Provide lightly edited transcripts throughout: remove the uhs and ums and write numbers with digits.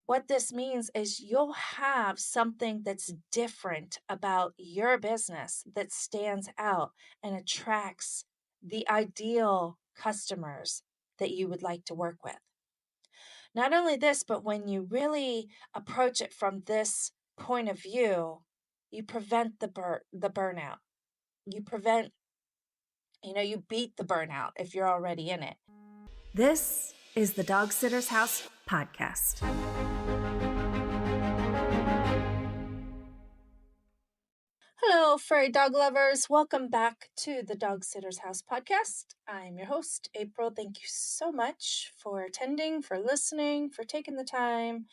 What this means is you'll have something that's different about your business that stands out and attracts the ideal customers that you would like to work with. Not only this, but when you really approach it from this point of view, you prevent the burnout. You prevent, you beat the burnout if you're already in it. This is the Dog Sitter's House podcast. Hello, furry dog lovers. Welcome back to the Dog Sitter's House podcast. I'm your host, April. Thank you so much for attending, for listening, for taking the time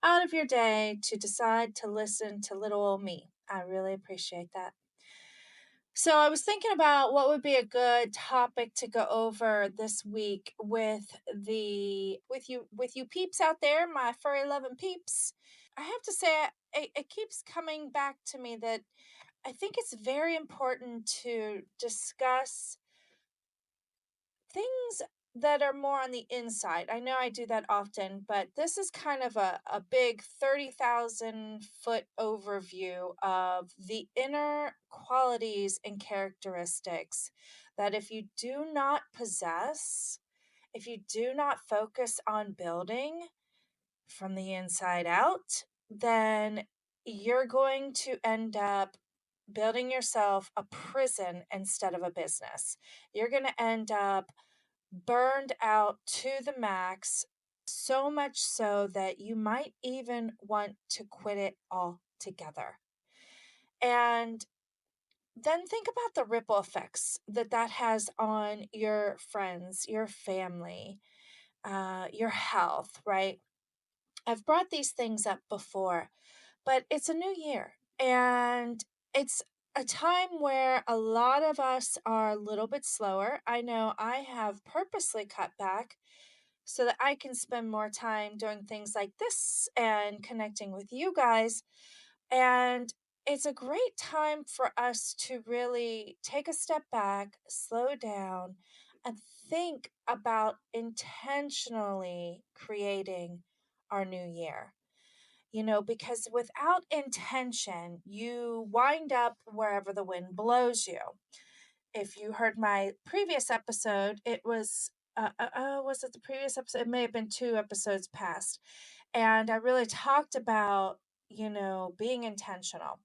out of your day to decide to listen to little old me. I really appreciate that. So I was thinking about what would be a good topic to go over this week with you peeps out there, my furry loving peeps. I have to say it keeps coming back to me that I think it's very important to discuss things that are more on the inside. I know I do that often, but this is kind of a big 30,000 foot overview of the inner qualities and characteristics that if you do not possess, if you do not focus on building from the inside out, then you're going to end up building yourself a prison instead of a business. You're going to end up burned out to the max, so much so that you might even want to quit it altogether. And then think about the ripple effects that has on your friends, your family, your health, right? I've brought these things up before, but it's a new year and it's a time where a lot of us are a little bit slower. I know I have purposely cut back so that I can spend more time doing things like this and connecting with you guys. And it's a great time for us to really take a step back, slow down, and think about intentionally creating our new year. Because without intention, you wind up wherever the wind blows you. If you heard my previous episode, it was it the previous episode? It may have been 2 episodes past. And I really talked about, being intentional.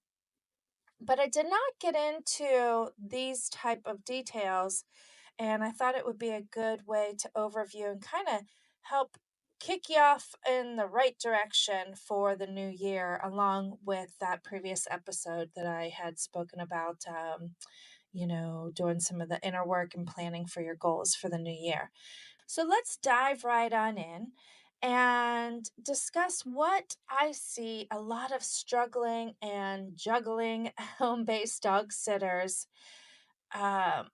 But I did not get into these type of details, and I thought it would be a good way to overview and kind of help kick you off in the right direction for the new year, along with that previous episode that I had spoken about, doing some of the inner work and planning for your goals for the new year. So let's dive right on in and discuss what I see a lot of struggling and juggling home-based dog sitters um,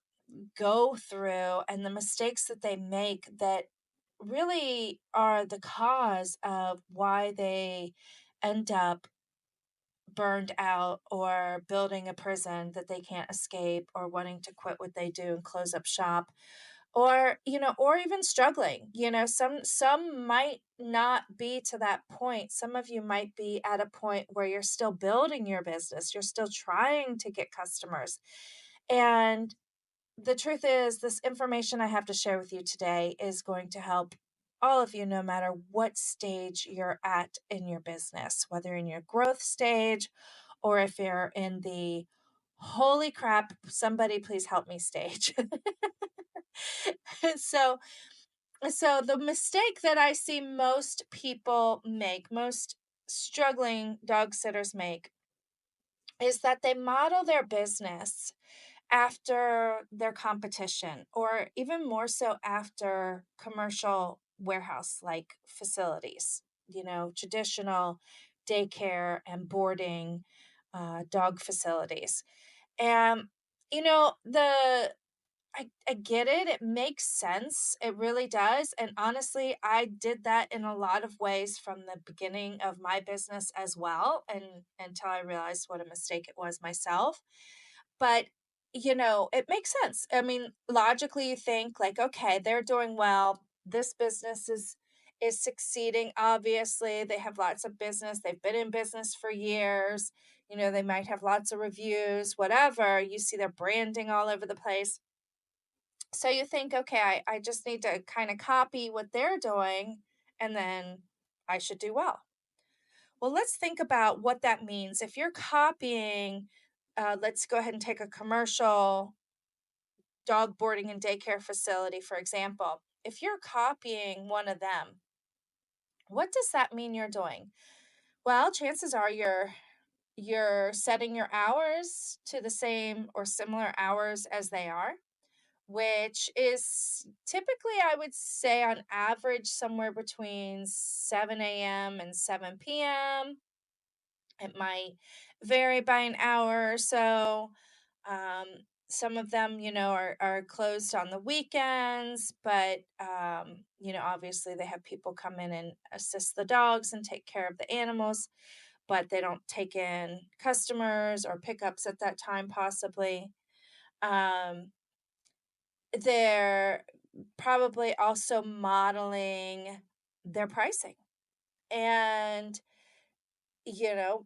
go through and the mistakes that they make that really are the cause of why they end up burned out or building a prison that they can't escape or wanting to quit what they do and close up shop or even struggling. Some might not be to that point. Some of you might be at a point where you're still building your business, you're still trying to get customers. And the truth is, this information I have to share with you today is going to help all of you, no matter what stage you're at in your business, whether in your growth stage or if you're in the holy crap, somebody please help me stage. so so the mistake that I see most people make, most struggling dog sitters make, is that they model their business after their competition, or even more so after commercial warehouse like facilities, traditional daycare and boarding dog facilities. And I get it. It makes sense. It really does. And honestly, I did that in a lot of ways from the beginning of my business as well, and until I realized what a mistake it was myself. But it makes sense. I mean, logically you think like, okay, they're doing well. This business is succeeding. Obviously, they have lots of business. They've been in business for years. They might have lots of reviews, whatever. You see their branding all over the place. So you think, okay, I just need to kind of copy what they're doing and then I should do well. Well, let's think about what that means. If you're copying, let's go ahead and take a commercial dog boarding and daycare facility, for example. If you're copying one of them, what does that mean you're doing? Well, chances are you're setting your hours to the same or similar hours as they are, which is typically, I would say, on average, somewhere between 7 a.m. and 7 p.m. It might vary by an hour or so. Um, some of them, are closed on the weekends, but, obviously they have people come in and assist the dogs and take care of the animals, but they don't take in customers or pickups at that time, possibly. Um, they're probably also modeling their pricing. And,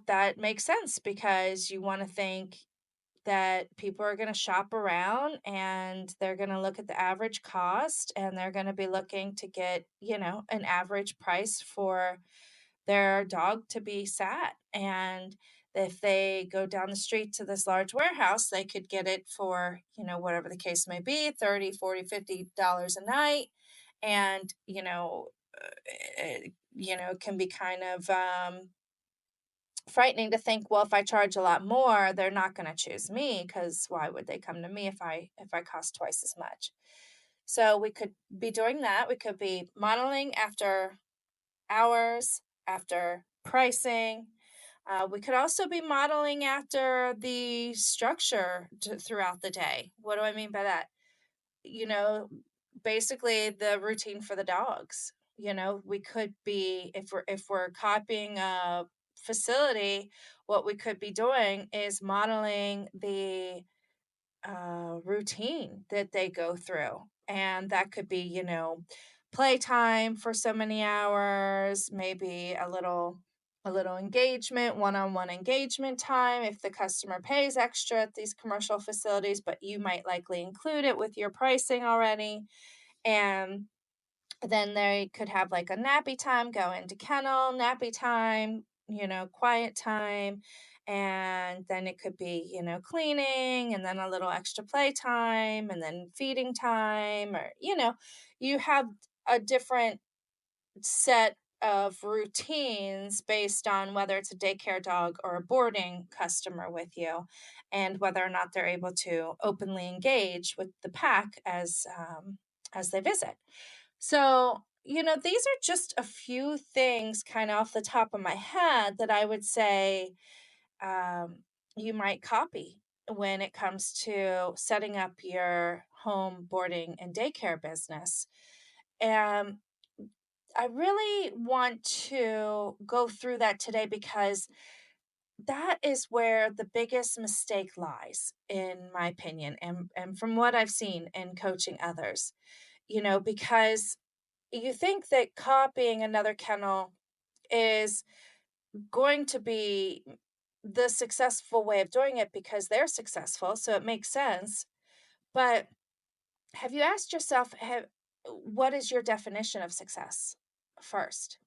that makes sense because you want to think that people are going to shop around and they're going to look at the average cost and they're going to be looking to get, an average price for their dog to be sat. And if they go down the street to this large warehouse, they could get it for, whatever the case may be, 30, 40, $50 a night. And, it can be kind of frightening to think, well, if I charge a lot more, they're not going to choose me because why would they come to me if I cost twice as much? So we could be doing that. We could be modeling after hours, after pricing. We could also be modeling after the structure throughout the day. What do I mean by that? You know, Basically the routine for the dogs. We could be, if we're copying a facility, what we could be doing is modeling the routine that they go through. And that could be, playtime for so many hours, maybe a little engagement, one-on-one engagement time if the customer pays extra at these commercial facilities, but you might likely include it with your pricing already. And then they could have like a nappy time, go into kennel, nappy time, quiet time. And then it could be, cleaning and then a little extra play time and then feeding time, or, you have a different set of routines based on whether it's a daycare dog or a boarding customer with you, and whether or not they're able to openly engage with the pack as they visit. So, these are just a few things kind of off the top of my head that I would say um, you might copy when it comes to setting up your home boarding and daycare business. And I really want to go through that today because that is where the biggest mistake lies, in my opinion, and from what I've seen in coaching others. Because you think that copying another kennel is going to be the successful way of doing it because they're successful, so it makes sense. But have you asked yourself, what is your definition of success first?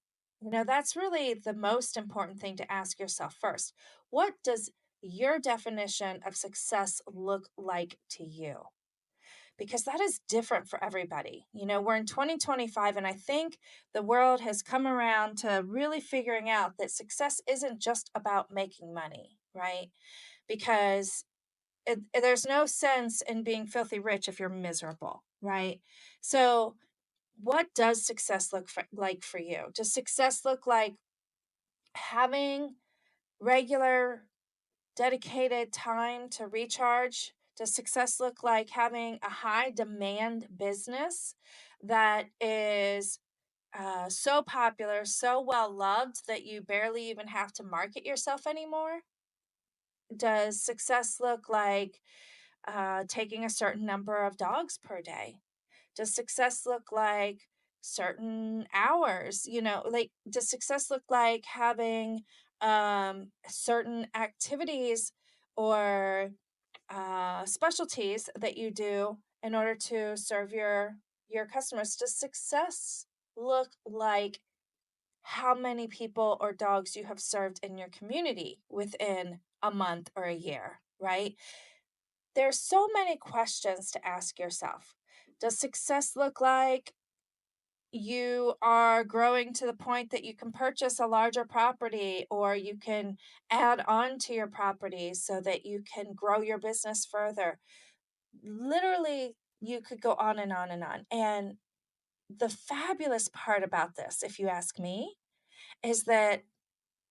That's really the most important thing to ask yourself first. What does your definition of success look like to you? Because that is different for everybody. We're in 2025, and I think the world has come around to really figuring out that success isn't just about making money, right? Because there's no sense in being filthy rich if you're miserable, right? So, what does success like for you? Does success look like having regular dedicated time to recharge? Does success look like having a high demand business that is so popular, so well loved that you barely even have to market yourself anymore? Does success look like taking a certain number of dogs per day? Does success look like certain hours? Like, does success look like having certain activities or specialties that you do in order to serve your customers? Does success look like how many people or dogs you have served in your community within a month or a year, right? There's so many questions to ask yourself. Does success look like you are growing to the point that you can purchase a larger property, or you can add on to your property so that you can grow your business further? Literally, you could go on and on and on. And the fabulous part about this, if you ask me, is that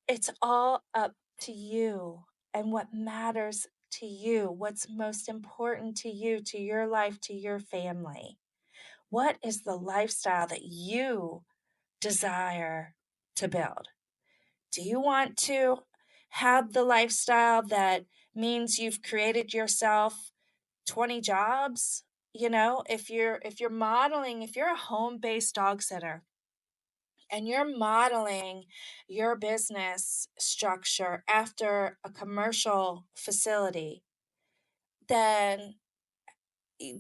it's all up to you and what matters to you, what's most important to you, to your life, to your family. What is the lifestyle that you desire to build? Do you want to have the lifestyle that means you've created yourself 20 jobs? If you're modeling, if you're a home-based dog sitter and you're modeling your business structure after a commercial facility, then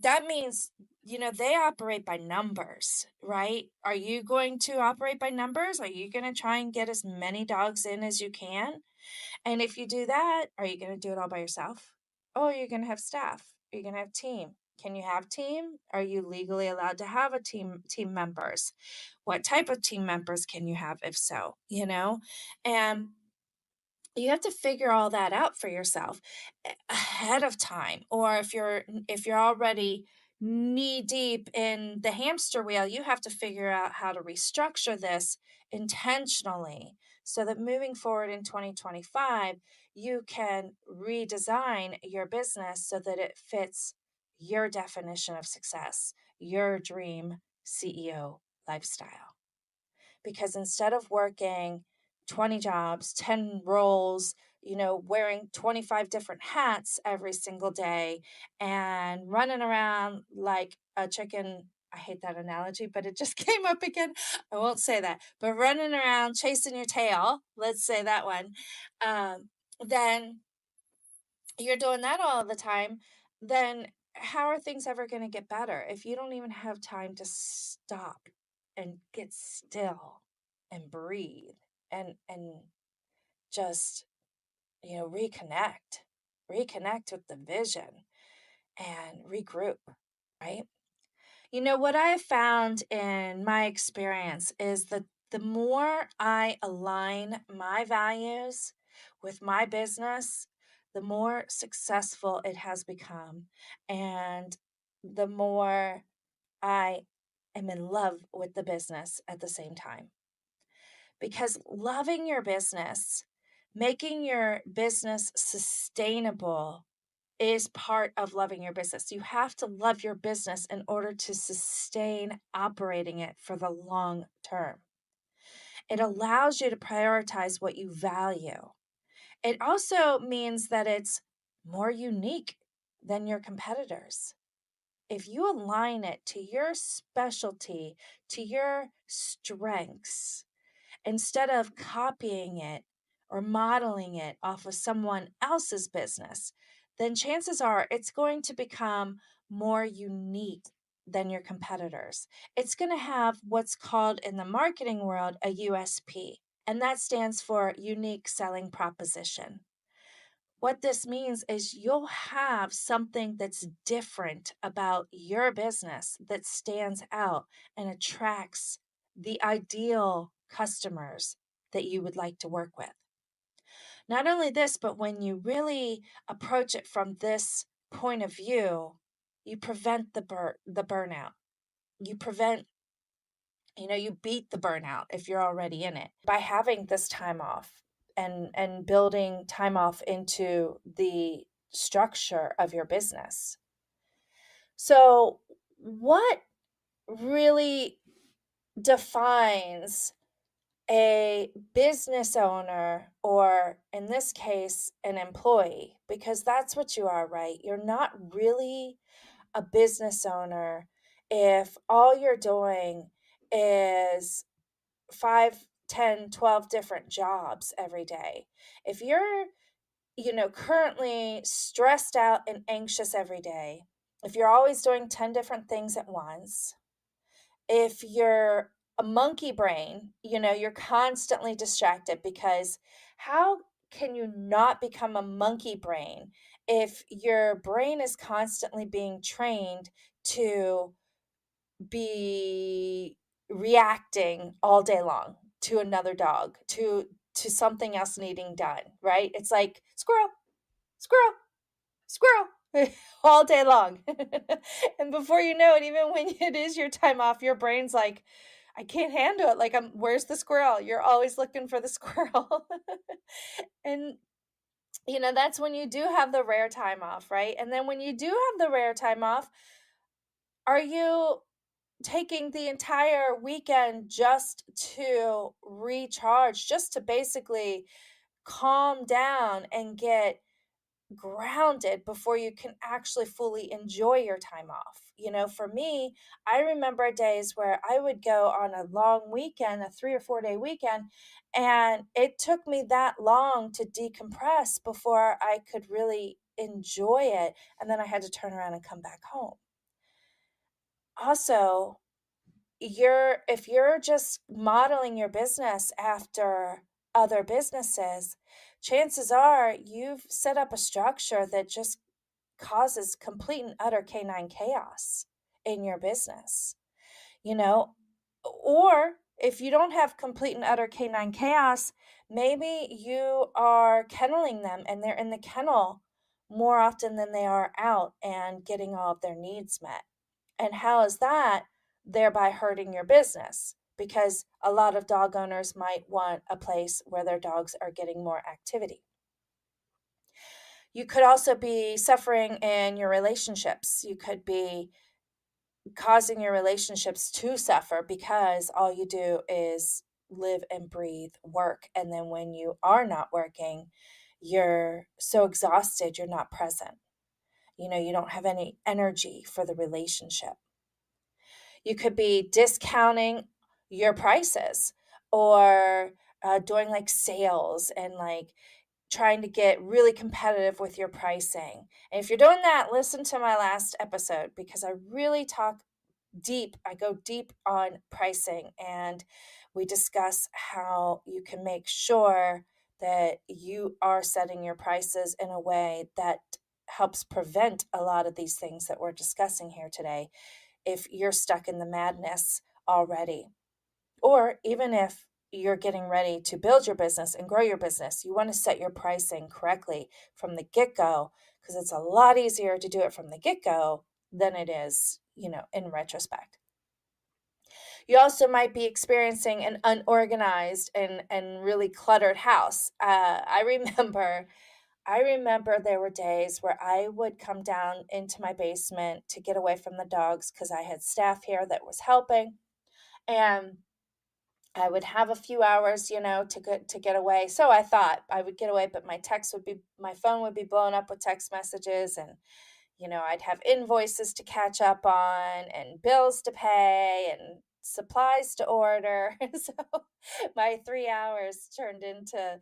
that means, they operate by numbers, right? Are you going to operate by numbers? Are you going to try and get as many dogs in as you can? And if you do that, are you going to do it all by yourself? Oh, you're going to have staff. Are you going to have team? Can you have team? Are you legally allowed to have a team members? What type of team members can you have if so, And you have to figure all that out for yourself ahead of time. Or if you're already knee deep in the hamster wheel, you have to figure out how to restructure this intentionally so that moving forward in 2025 you can redesign your business so that it fits your definition of success, your dream CEO lifestyle. Because instead of working 20 jobs, 10 roles, wearing 25 different hats every single day and running around like a chicken. I hate that analogy, but it just came up again. I won't say that, but running around chasing your tail, let's say that one, then you're doing that all the time, then how are things ever going to get better if you don't even have time to stop and get still and breathe and just, reconnect with the vision and regroup, right? What I have found in my experience is that the more I align my values with my business, the more successful it has become. And the more I am in love with the business at the same time. Because loving your business, making your business sustainable, is part of loving your business. You have to love your business in order to sustain operating it for the long term. It allows you to prioritize what you value. It also means that it's more unique than your competitors. If you align it to your specialty, to your strengths, instead of copying it or modeling it off of someone else's business, then chances are it's going to become more unique than your competitors. It's going to have what's called in the marketing world a USP, and that stands for unique selling proposition. What this means is you'll have something that's different about your business that stands out and attracts the ideal customers that you would like to work with. Not only this, but when you really approach it from this point of view, you prevent the burnout. You prevent, you beat the burnout if you're already in it by having this time off and building time off into the structure of your business. So, what really defines a business owner, or in this case, an employee? Because that's what you are, right? You're not really a business owner if all you're doing is 5, 10, 12 different jobs every day. If you're, currently stressed out and anxious every day, if you're always doing 10 different things at once, if you're a monkey brain, you're constantly distracted because how can you not become a monkey brain if your brain is constantly being trained to be reacting all day long to another dog, to something else needing done, right? It's like squirrel, squirrel, squirrel all day long. And before you know it, even when it is your time off, your brain's like, I can't handle it. Like, where's the squirrel? You're always looking for the squirrel. And, that's when you do have the rare time off, right? And then when you do have the rare time off, are you taking the entire weekend just to recharge, just to basically calm down and get grounded before you can actually fully enjoy your time off? For me, I remember days where I would go on a long weekend, a 3 or 4 day weekend, and it took me that long to decompress before I could really enjoy it. And then I had to turn around and come back home. Also, if you're just modeling your business after other businesses, chances are you've set up a structure that just causes complete and utter canine chaos in your business, you know? Or if you don't have complete and utter canine chaos, maybe you are kenneling them and they're in the kennel more often than they are out and getting all of their needs met. And how is that thereby hurting your business? Because a lot of dog owners might want a place where their dogs are getting more activity. You could also be suffering in your relationships. You could be causing your relationships to suffer because all you do is live and breathe work. And then when you are not working, you're so exhausted, you're not present. You don't have any energy for the relationship. You could be discounting your prices or doing like sales and like trying to get really competitive with your pricing. And if you're doing that, listen to my last episode because I really talk deep. I go deep on pricing and we discuss how you can make sure that you are setting your prices in a way that helps prevent a lot of these things that we're discussing here today if you're stuck in the madness already. Or even if you're getting ready to build your business and grow your business, you want to set your pricing correctly from the get go because it's a lot easier to do it from the get go than it is, in retrospect. You also might be experiencing an unorganized and really cluttered house. I remember there were days where I would come down into my basement to get away from the dogs because I had staff here that was helping, and I would have a few hours, to get away. So I thought I would get away, but my phone would be blown up with text messages, and I'd have invoices to catch up on and bills to pay and supplies to order. So my 3 hours turned into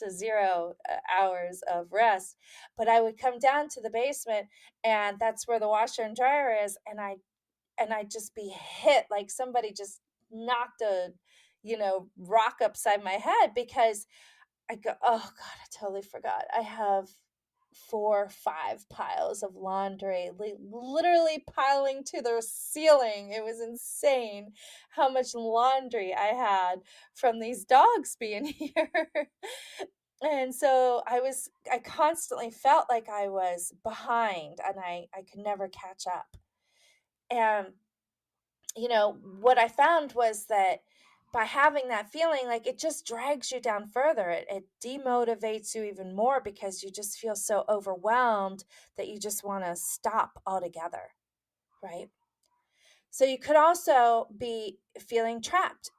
0 hours of rest. But I would come down to the basement, and that's where the washer and dryer is, and I'd just be hit like somebody just knocked a rock upside my head because I go, "Oh god, I totally forgot. I have 4, 5 piles of laundry, literally piling to the ceiling." It was insane how much laundry I had from these dogs being here. And so I constantly felt like I was behind and I could never catch up. And what I found was that by having that feeling, like it just drags you down further. It demotivates you even more because you just feel so overwhelmed that you just want to stop altogether, right? So you could also be feeling trapped,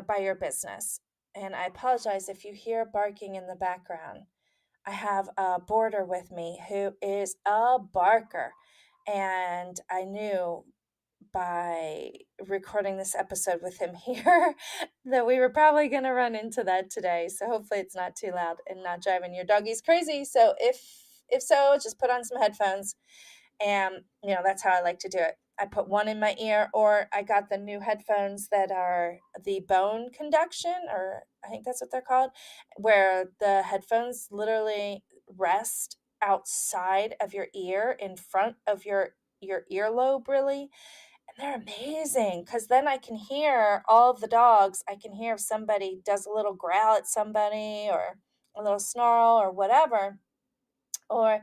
by your business. And I apologize if you hear barking in the background. I have a boarder with me who is a barker. And I knew by recording this episode with him here that we were probably going to run into that today. So hopefully it's not too loud and not driving your doggies crazy. So if so, just put on some headphones, and that's how I like to do it. I put one in my ear, or I got the new headphones that are the bone conduction, or I think that's what they're called, where the headphones literally rest outside of your ear in front of your earlobe, really. And they're amazing, because then I can hear all of the dogs. I can hear if somebody does a little growl at somebody, or a little snarl, or whatever. Or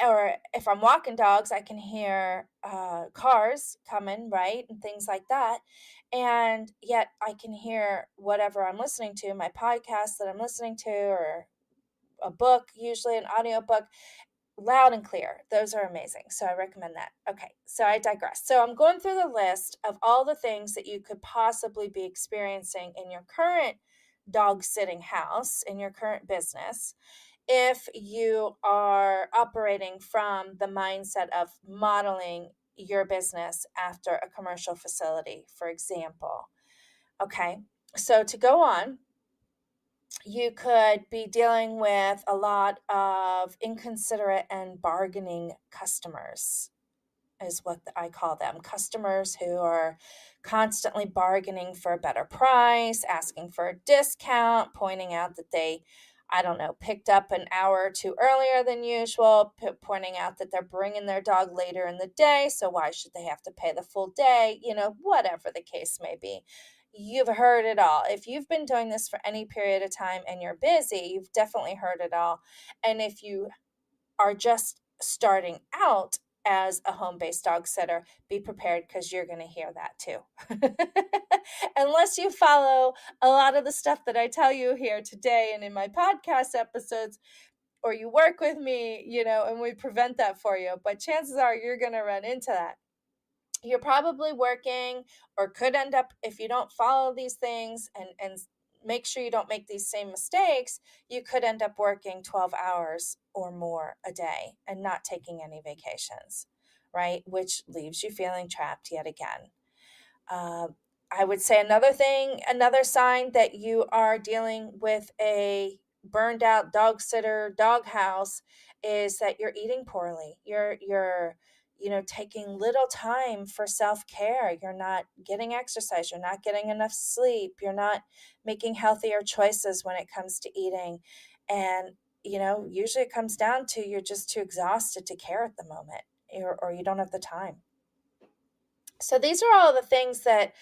or if I'm walking dogs, I can hear cars coming, right, and things like that. And yet I can hear whatever I'm listening to, my podcast that I'm listening to, or a book, usually an audiobook, loud and clear. Those are amazing. So I recommend that. Okay, so I digress. So I'm going through the list of all the things that you could possibly be experiencing in your current dog sitting house, in your current business, if you are operating from the mindset of modeling your business after a commercial facility, for example. Okay, so to go on, you could be dealing with a lot of inconsiderate and bargaining customers, is what I call them. Customers who are constantly bargaining for a better price, asking for a discount, pointing out that they, I don't know, picked up an hour or two earlier than usual, pointing out that they're bringing their dog later in the day, so why should they have to pay the full day? Whatever the case may be. You've heard it all. If you've been doing this for any period of time and you're busy, you've definitely heard it all. And if you are just starting out as a home-based dog sitter, be prepared, because you're going to hear that too. Unless you follow a lot of the stuff that I tell you here today and in my podcast episodes, or you work with me, and we prevent that for you. But chances are you're going to run into that. You're probably working, or could end up, if you don't follow these things and make sure you don't make these same mistakes, you could end up working 12 hours or more a day and not taking any vacations, right? Which leaves you feeling trapped yet again. Uh, I would say another sign that you are dealing with a burned out dog sitter dog house, is that you're eating poorly. You're taking little time for self-care. You're not getting exercise. You're not getting enough sleep. You're not making healthier choices when it comes to eating. And, usually it comes down to you're just too exhausted to care at the moment, or you don't have the time. So these are all the things that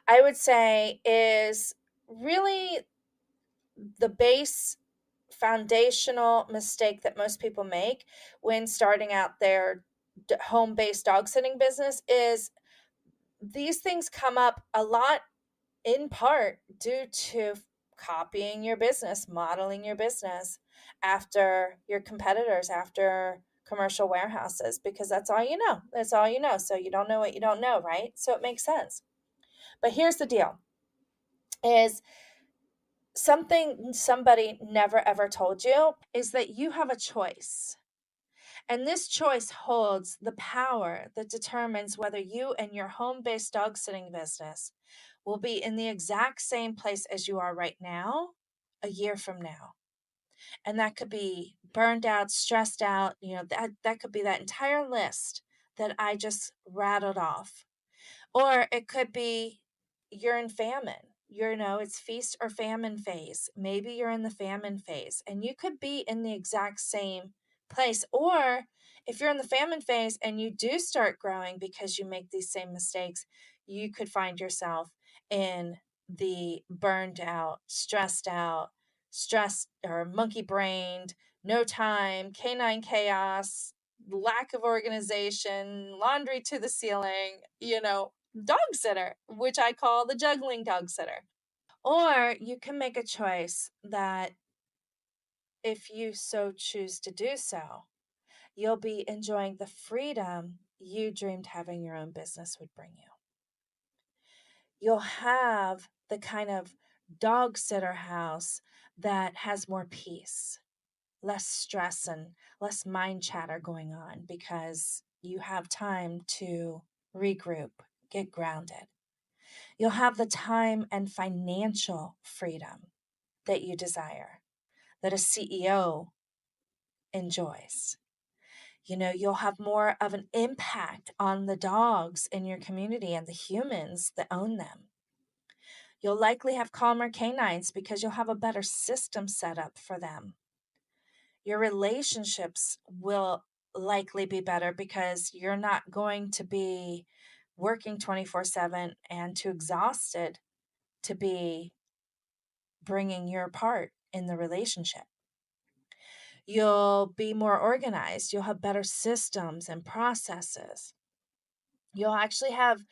I would say is really the base foundational mistake that most people make when starting out their home-based dog sitting business. Is these things come up a lot, in part due to copying your business, modeling your business after your competitors, after commercial warehouses, because that's all you know. That's all you know. So you don't know what you don't know, right? So it makes sense. But here's the deal, is something somebody never ever told you, is that you have a choice. And this choice holds the power that determines whether you and your home-based dog sitting business will be in the exact same place as you are right now a year from now. And that could be burned out, stressed out, that could be that entire list that I just rattled off. Or it could be you're in famine. It's feast or famine phase. Maybe you're in the famine phase, and you could be in the exact same place. Or if you're in the famine phase and you do start growing because you make these same mistakes, you could find yourself in the burned out, stressed or monkey brained, no time, canine chaos, lack of organization, laundry to the ceiling, dog sitter, which I call the juggling dog sitter. Or you can make a choice that, if you so choose to do so, you'll be enjoying the freedom you dreamed having your own business would bring you. You'll have the kind of dog sitter house that has more peace, less stress, and less mind chatter going on, because you have time to regroup, get grounded. You'll have the time and financial freedom that you desire, that a CEO enjoys. You'll have more of an impact on the dogs in your community and the humans that own them. You'll likely have calmer canines because you'll have a better system set up for them. Your relationships will likely be better because you're not going to be working 24/7 and too exhausted to be bringing your part in the relationship. You'll be more organized. You'll have better systems and processes. You'll actually have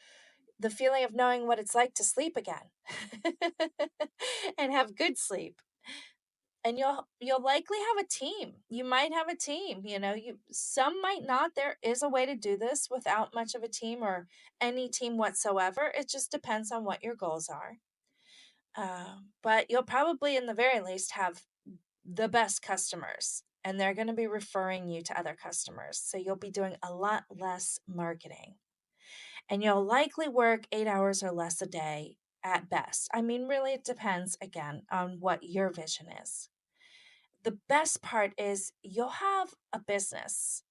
the feeling of knowing what it's like to sleep again and have good sleep. And you'll likely have a team. You might have a team, some might not. There is a way to do this without much of a team or any team whatsoever. It just depends on what your goals are. But you'll probably, in the very least, have the best customers, and they're going to be referring you to other customers. So you'll be doing a lot less marketing. And you'll likely work 8 hours or less a day at best. I mean, really, it depends, again, on what your vision is. The best part is you'll have a business.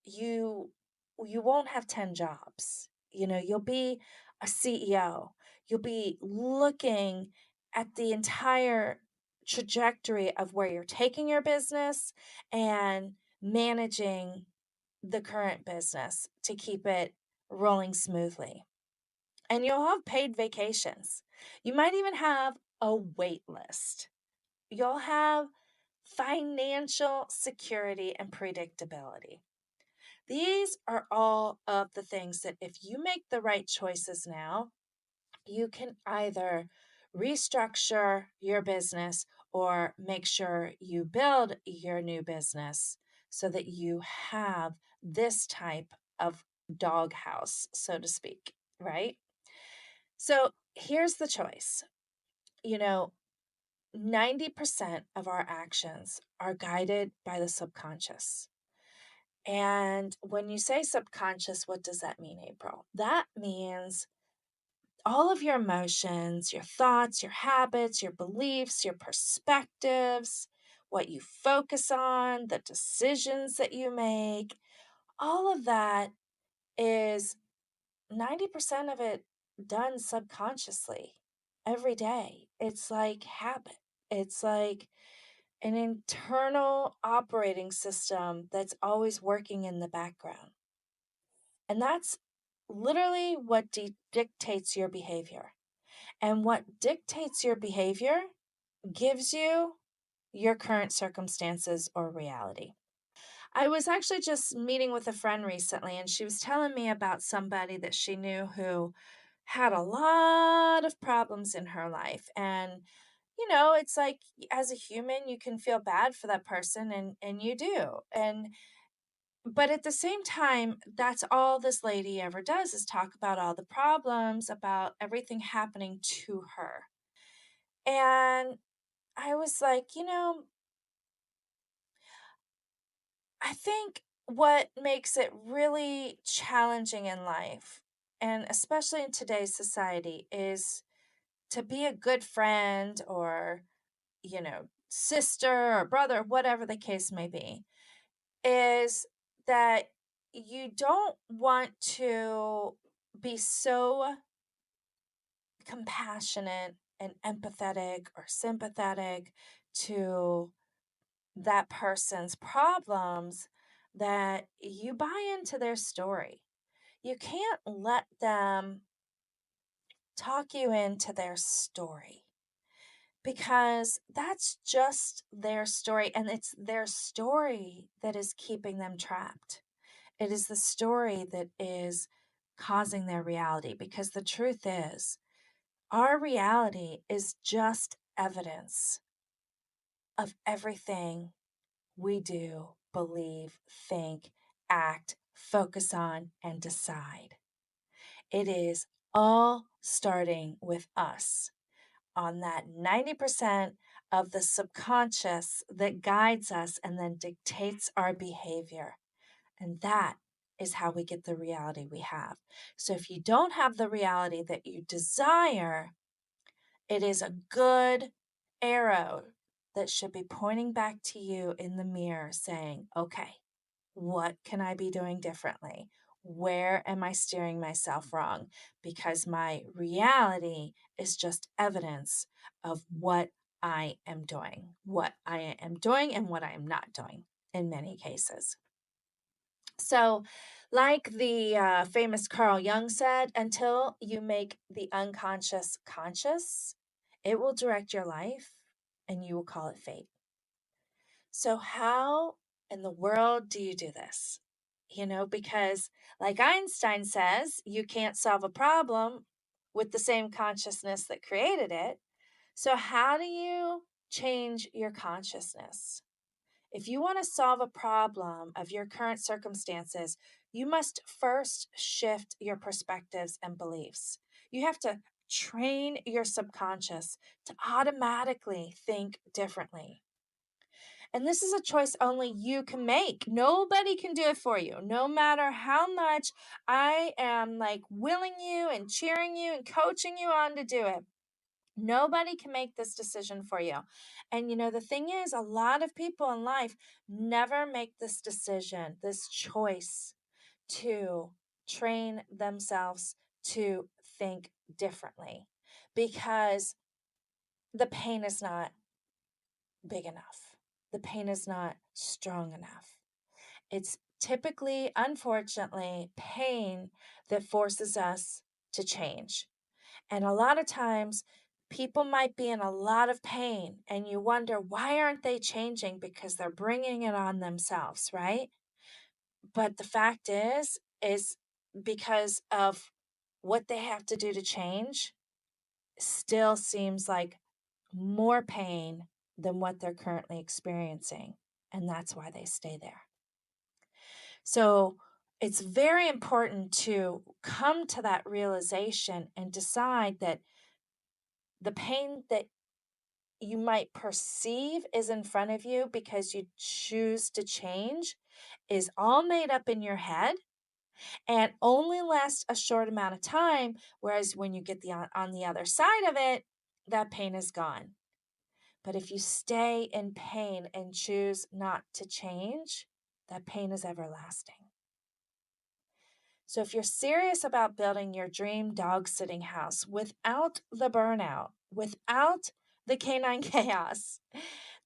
You won't have 10 jobs. You'll be a CEO. You'll be looking at the entire trajectory of where you're taking your business and managing the current business to keep it rolling smoothly. And you'll have paid vacations. You might even have a wait list. You'll have financial security and predictability. These are all of the things that if you make the right choices now, you can either restructure your business or make sure you build your new business so that you have this type of doghouse, so to speak, right? So here's the choice. 90% of our actions are guided by the subconscious. And when you say subconscious, what does that mean, April? That means all of your emotions, your thoughts, your habits, your beliefs, your perspectives, what you focus on, the decisions that you make, all of that is 90% of it done subconsciously every day. It's like habit. It's like an internal operating system that's always working in the background. And that's literally what dictates your behavior. And what dictates your behavior gives you your current circumstances or reality. I was actually just meeting with a friend recently, and she was telling me about somebody that she knew who had a lot of problems in her life. And it's like as a human, you can feel bad for that person, and you do. But at the same time, that's all this lady ever does is talk about all the problems, about everything happening to her. And I was like, I think what makes it really challenging in life, and especially in today's society, is to be a good friend or, sister or brother, whatever the case may be, is that you don't want to be so compassionate and empathetic or sympathetic to that person's problems that you buy into their story. You can't let them talk you into their story because that's just their story, and it's their story that is keeping them trapped. It is the story that is causing their reality, because the truth is, our reality is just evidence of everything we do, believe, think, act, focus on, and decide. It is all starting with us on that 90% of the subconscious that guides us and then dictates our behavior. And that is how we get the reality we have. So if you don't have the reality that you desire, it is a good arrow that should be pointing back to you in the mirror saying, okay, what can I be doing differently? Where am I steering myself wrong? Because my reality is just evidence of what I am doing, and what I am not doing in many cases. So, like the famous Carl Jung said, until you make the unconscious conscious, it will direct your life and you will call it fate. So, how in the world do you do this? Because like Einstein says, you can't solve a problem with the same consciousness that created it. So, how do you change your consciousness? If you want to solve a problem of your current circumstances, you must first shift your perspectives and beliefs. You have to train your subconscious to automatically think differently. And this is a choice only you can make. Nobody can do it for you. No matter how much I am like willing you and cheering you and coaching you on to do it. Nobody can make this decision for you. And the thing is, a lot of people in life never make this decision, this choice to train themselves to think differently because the pain is not big enough. The pain is not strong enough. It's typically, unfortunately, pain that forces us to change. And a lot of times, people might be in a lot of pain, and you wonder, why aren't they changing? Because they're bringing it on themselves, right? But the fact is because of what they have to do to change, still seems like more pain than what they're currently experiencing. And that's why they stay there. So it's very important to come to that realization and decide that the pain that you might perceive is in front of you because you choose to change is all made up in your head and only lasts a short amount of time. Whereas when you get on the other side of it, that pain is gone. But if you stay in pain and choose not to change, that pain is everlasting. So if you're serious about building your dream dog sitting house without the burnout, without the canine chaos,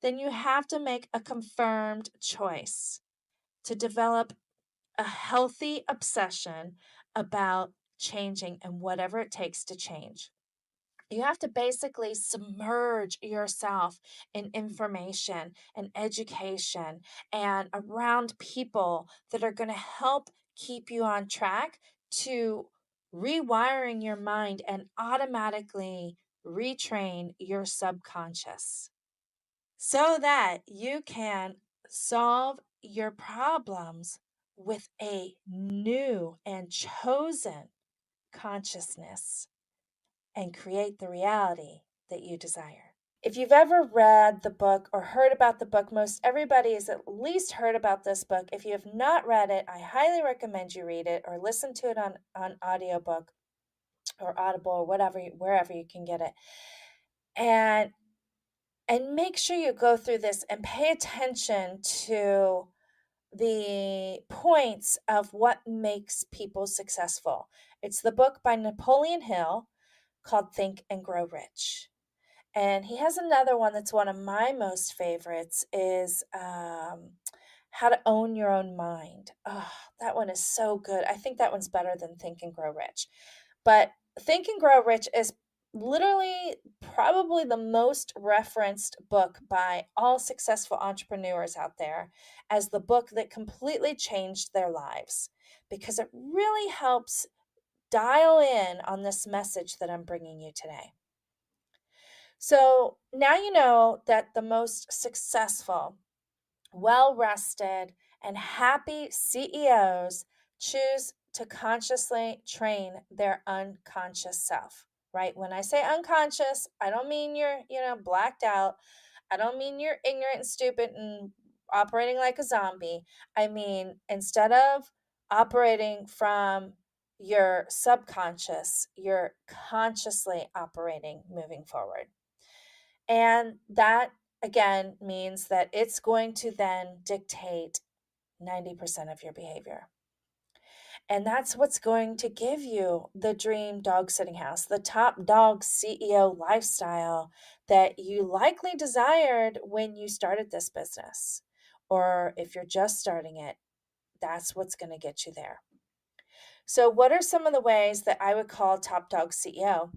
then you have to make a confirmed choice to develop a healthy obsession about changing and whatever it takes to change. You have to basically submerge yourself in information and education and around people that are going to help keep you on track to rewiring your mind and automatically retrain your subconscious so that you can solve your problems with a new and chosen consciousness and create the reality that you desire. If you've ever read the book or heard about the book, most everybody has at least heard about this book. If you have not read it, I highly recommend you read it or listen to it on audiobook or Audible or wherever you can get it. And make sure you go through this and pay attention to the points of what makes people successful. It's the book by Napoleon Hill called Think and Grow Rich. And he has another one that's one of my most favorites is How to Own Your Own Mind. Oh, that one is so good. I think that one's better than Think and Grow Rich. But Think and Grow Rich is literally probably the most referenced book by all successful entrepreneurs out there as the book that completely changed their lives because it really helps dial in on this message that I'm bringing you today. So now you know that the most successful, well rested, and happy CEOs choose to consciously train their unconscious self, right? When I say unconscious, I don't mean you're, blacked out. I don't mean you're ignorant and stupid and operating like a zombie. I mean, instead of operating from your subconscious, you're consciously operating moving forward. And that again means that it's going to then dictate 90% of your behavior. And that's what's going to give you the dream dog sitting house, the top dog CEO lifestyle that you likely desired when you started this business. Or if you're just starting it, that's what's going to get you there. So, what are some of the ways that I would call top dog CEO?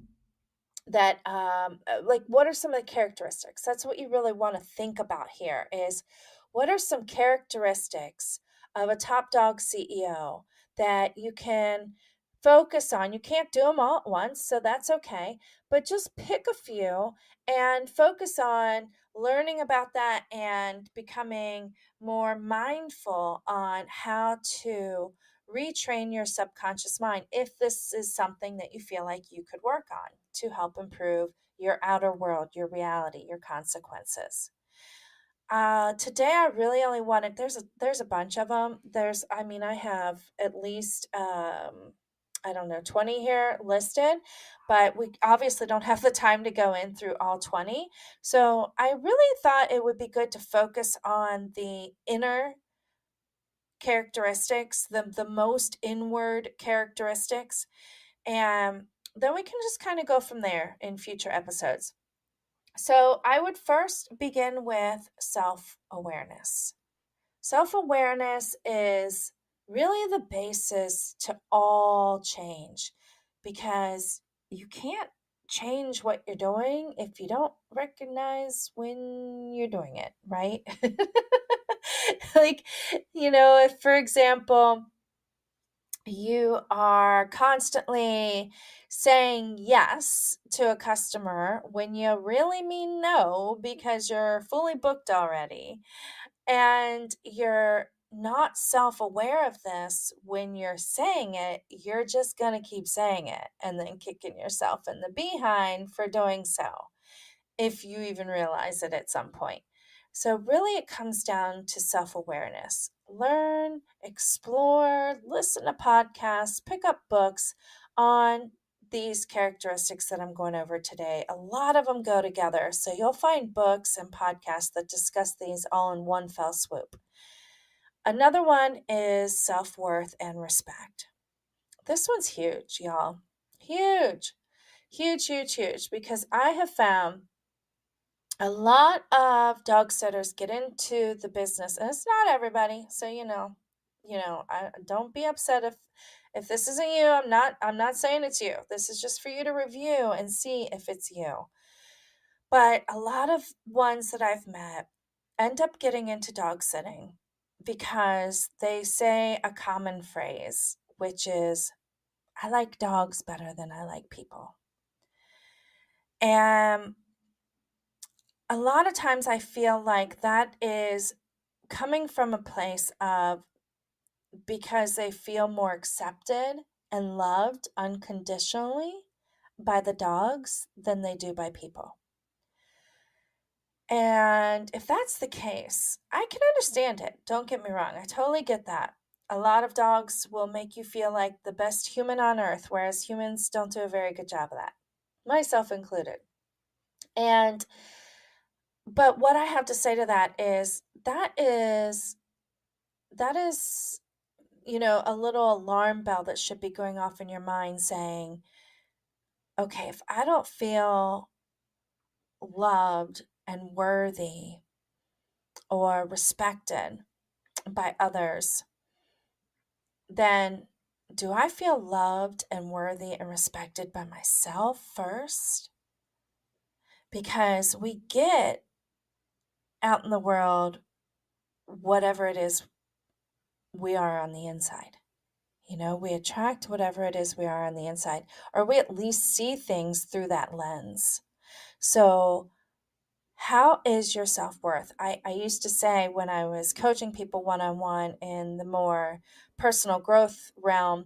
That like, what are some of the characteristics? That's what you really want to think about here is what are some characteristics of a top dog CEO that you can focus on. You can't do them all at once, so that's okay, but just pick a few and focus on learning about that and becoming more mindful on how to retrain your subconscious mind if this is something that you feel like you could work on to help improve your outer world, your reality, your consequences. Today I really only wanted there's a bunch of them. I mean, I have at least I don't know, 20 here listed, but we obviously don't have the time to go in through all 20. So I really thought it would be good to focus on the inner characteristics, the most inward characteristics, and then we can just kind of go from there in future episodes. So, I would first begin with self awareness. Self awareness is really the basis to all change because you can't change what you're doing if you don't recognize when you're doing it, right? Like, if, for example, you are constantly saying yes to a customer when you really mean no because you're fully booked already, and you're not self aware of this when you're saying it, you're just going to keep saying it and then kicking yourself in the behind for doing so if you even realize it at some point. So, really, it comes down to self awareness. Learn, explore, listen to podcasts, pick up books on these characteristics that I'm going over today. A lot of them go together. So, you'll find books and podcasts that discuss these all in one fell swoop. Another one is self worth and respect. This one's huge, y'all. Huge, huge, huge, huge, because I have found a lot of dog sitters get into the business, and it's not everybody. So I don't be upset if this isn't you. I'm not saying it's you. This is just for you to review and see if it's you. But a lot of ones that I've met end up getting into dog sitting because they say a common phrase, which is, I like dogs better than I like people. And a lot of times I feel like that is coming from a place of because they feel more accepted and loved unconditionally by the dogs than they do by people. And if that's the case, I can understand it. Don't get me wrong. I totally get that. A lot of dogs will make you feel like the best human on earth, whereas humans don't do a very good job of that, myself included. And but what I have to say to that is that is a little alarm bell that should be going off in your mind saying, okay, if I don't feel loved and worthy or respected by others, then do I feel loved and worthy and respected by myself first? Because we get out in the world whatever it is we are on the inside. We attract whatever it is we are on the inside, or we at least see things through that lens. So, how is your self worth? I used to say when I was coaching people one on one in the more personal growth realm,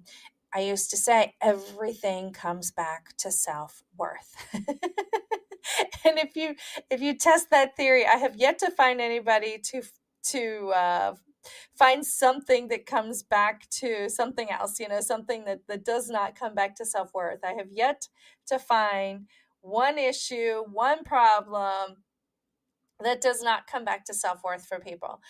I used to say everything comes back to self worth. And if you test that theory, I have yet to find anybody to find something that comes back to something else, something that does not come back to self-worth. I have yet to find one issue, one problem that does not come back to self-worth for people.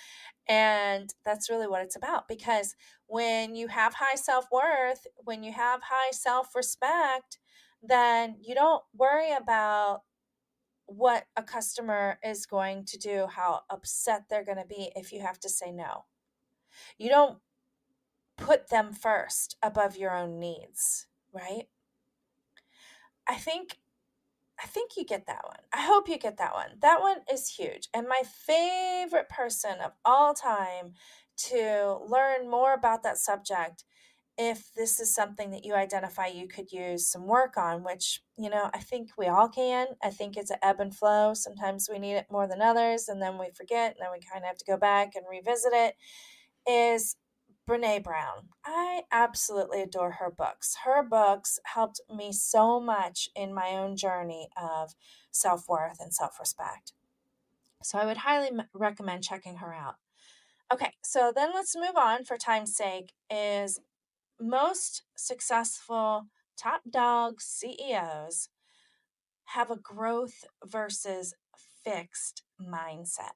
And that's really what it's about, because when you have high self-worth, when you have high self-respect, then you don't worry about what a customer is going to do, how upset they're going to be if you have to say no. You don't put them first above your own needs, right? I think I think you get that one. I hope you get that one. That one is huge. And my favorite person of all time to learn more about that subject, if this is something that you identify you could use some work on, which, I think we all can. I think it's an ebb and flow. Sometimes we need it more than others, and then we forget, and then we kind of have to go back and revisit it, is Brene Brown. I absolutely adore her books. Her books helped me so much in my own journey of self-worth and self-respect. So I would highly recommend checking her out. Okay, so then let's move on for time's sake. Is most successful top dog CEOs have a growth versus fixed mindset.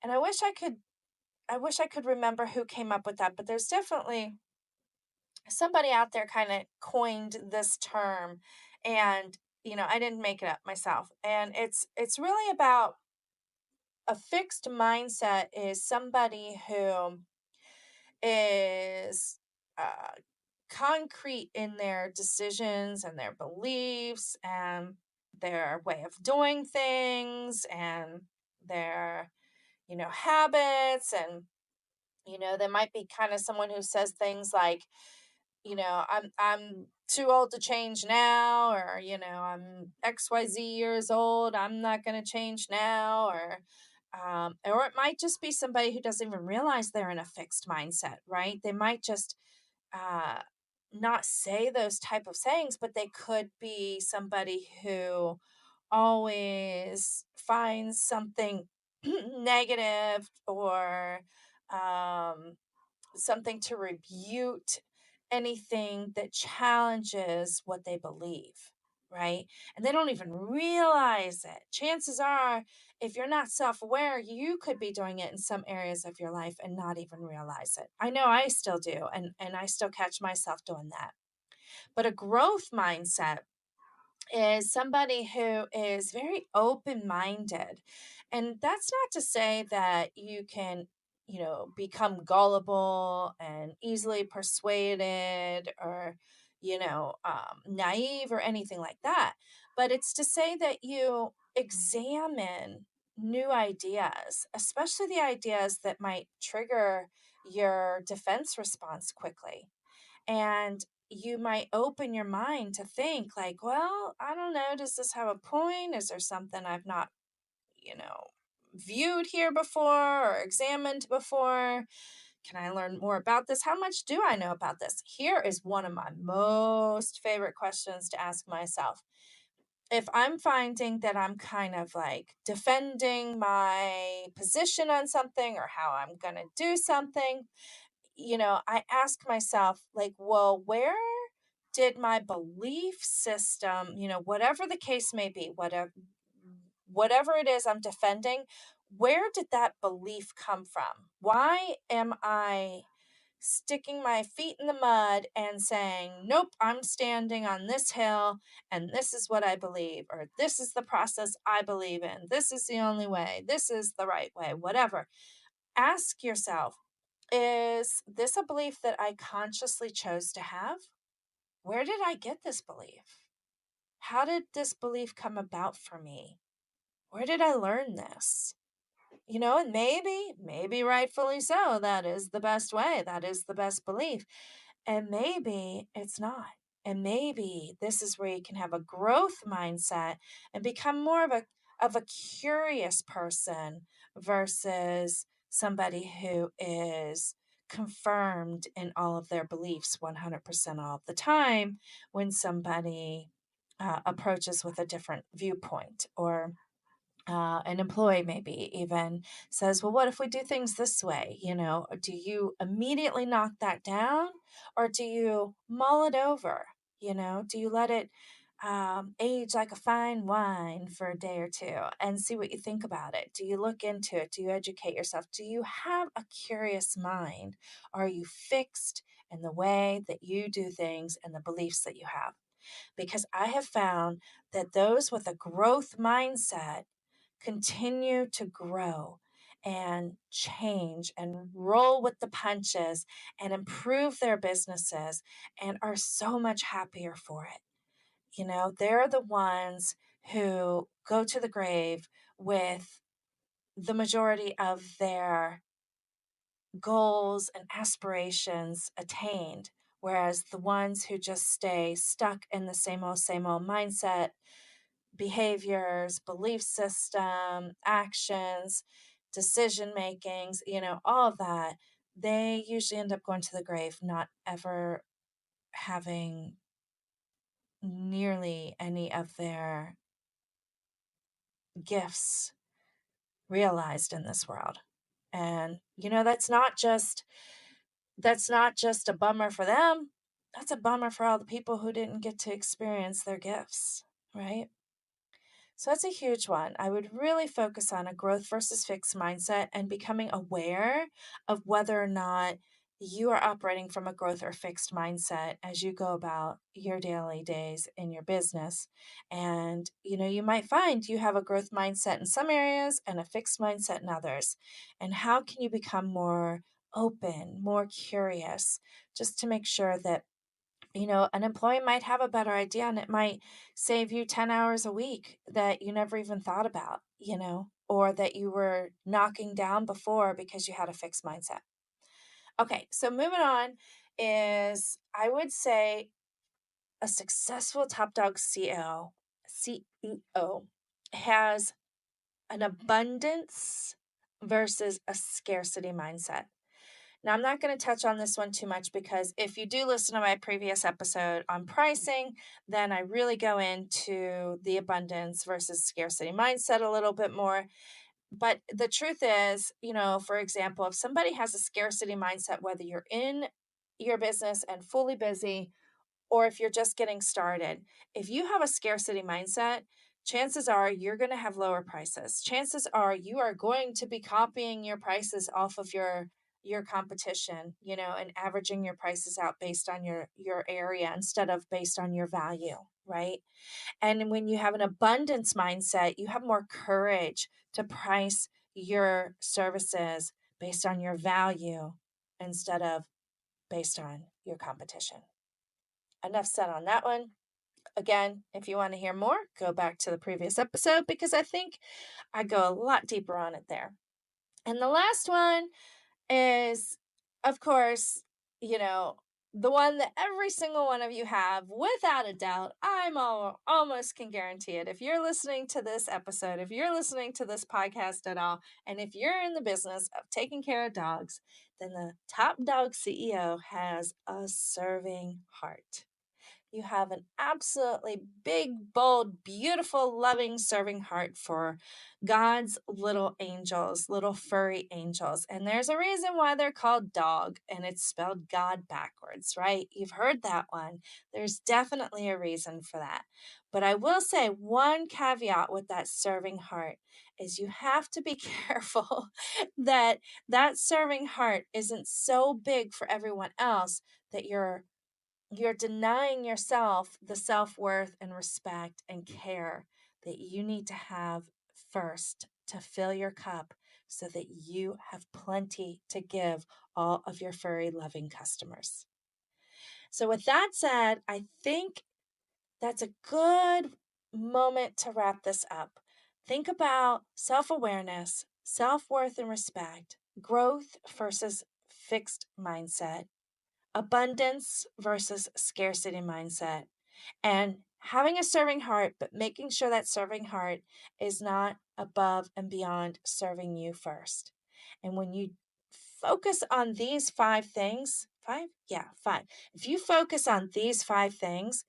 And I wish I could remember who came up with that, but there's definitely somebody out there kind of coined this term, and I didn't make it up myself. And it's really about a fixed mindset is somebody who is uh, concrete in their decisions and their beliefs and their way of doing things and their habits. And they might be kind of someone who says things like, I'm too old to change now, or I'm XYZ years old, I'm not going to change now, or it might just be somebody who doesn't even realize they're in a fixed mindset, right? They might just uh not say those type of sayings, but they could be somebody who always finds something negative, or um something to rebuke anything that challenges what they believe, right? And they don't even realize it. Chances are, if you're not self aware, you could be doing it in some areas of your life and not even realize it. I know I still do, and I still catch myself doing that. But a growth mindset is somebody who is very open minded. And that's not to say that you can, become gullible and easily persuaded, or, naive or anything like that. But it's to say that you examine new ideas, especially the ideas that might trigger your defense response quickly. And you might open your mind to think like, well, I don't know, does this have a point? Is there something I've not, you know, viewed here before or examined before? Can I learn more about this? How much do I know about this? Here is one of my most favorite questions to ask myself. If I'm finding that I'm kind of like defending my position on something or how I'm going to do something, I ask myself, like, well, where did my belief system, whatever the case may be, whatever it is I'm defending, where did that belief come from? Why am I sticking my feet in the mud and saying, nope, I'm standing on this hill and this is what I believe, or this is the process I believe in, this is the only way, this is the right way, whatever. Ask yourself, is this a belief that I consciously chose to have? Where did I get this belief? How did this belief come about for me? Where did I learn this? And maybe rightfully so, that is the best way. That is the best belief. And maybe it's not. And maybe this is where you can have a growth mindset and become more of a curious person versus somebody who is confirmed in all of their beliefs 100% all of the time when somebody approaches with a different viewpoint, or an employee maybe even says, well, what if we do things this way? Do you immediately knock that down, or do you mull it over? Do you let it age like a fine wine for a day or two and see what you think about it? Do you look into it? Do you educate yourself? Do you have a curious mind? Are you fixed in the way that you do things and the beliefs that you have? Because I have found that those with a growth mindset continue to grow and change and roll with the punches and improve their businesses and are so much happier for it. They're the ones who go to the grave with the majority of their goals and aspirations attained. Whereas the ones who just stay stuck in the same old mindset, behaviors, belief system, actions, decision makings, all of that, they usually end up going to the grave not ever having nearly any of their gifts realized in this world. And that's not just a bummer for them. That's a bummer for all the people who didn't get to experience their gifts, right? So that's a huge one. I would really focus on a growth versus fixed mindset and becoming aware of whether or not you are operating from a growth or fixed mindset as you go about your daily days in your business. And, you might find you have a growth mindset in some areas and a fixed mindset in others. And how can you become more open, more curious, just to make sure that an employee might have a better idea and it might save you 10 hours a week that you never even thought about, or that you were knocking down before because you had a fixed mindset. Okay, so moving on is, I would say, a successful top dog CEO has an abundance versus a scarcity mindset. Now, I'm not going to touch on this one too much because if you do listen to my previous episode on pricing, then I really go into the abundance versus scarcity mindset a little bit more. But the truth is, for example, if somebody has a scarcity mindset, whether you're in your business and fully busy, or if you're just getting started, if you have a scarcity mindset, chances are you're going to have lower prices. Chances are you are going to be copying your prices off of your competition, and averaging your prices out based on your area instead of based on your value, right? And when you have an abundance mindset, you have more courage to price your services based on your value instead of based on your competition. Enough said on that one. Again, if you want to hear more, go back to the previous episode because I think I go a lot deeper on it there. And the last one is, of course, you know, the one that every single one of you have, without a doubt. Almost can guarantee it. If you're listening to this episode, if you're listening to this podcast at all, and if you're in the business of taking care of dogs, then the top dog CEO has a serving heart. You have an absolutely big, bold, beautiful, loving, serving heart for God's little angels, little furry angels. And there's a reason why they're called dog, and it's spelled God backwards, right? You've heard that one. There's definitely a reason for that. But I will say one caveat with that serving heart is you have to be careful that that serving heart isn't so big for everyone else that you're denying yourself the self-worth and respect and care that you need to have first to fill your cup so that you have plenty to give all of your furry loving customers. So with that said, I think that's a good moment to wrap this up. Think about self-awareness, self-worth and respect, growth versus fixed mindset, abundance versus scarcity mindset, and having a serving heart, but making sure that serving heart is not above and beyond serving you first. And when you focus on these five things, five? Yeah, five. If you focus on these five things,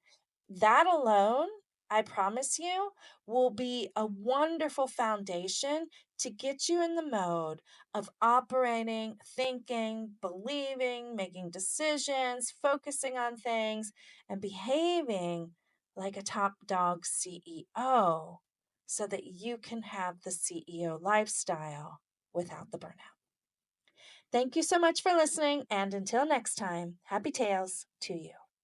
that alone I promise you, will be a wonderful foundation to get you in the mode of operating, thinking, believing, making decisions, focusing on things, and behaving like a top dog CEO so that you can have the CEO lifestyle without the burnout. Thank you so much for listening, and until next time, happy tales to you.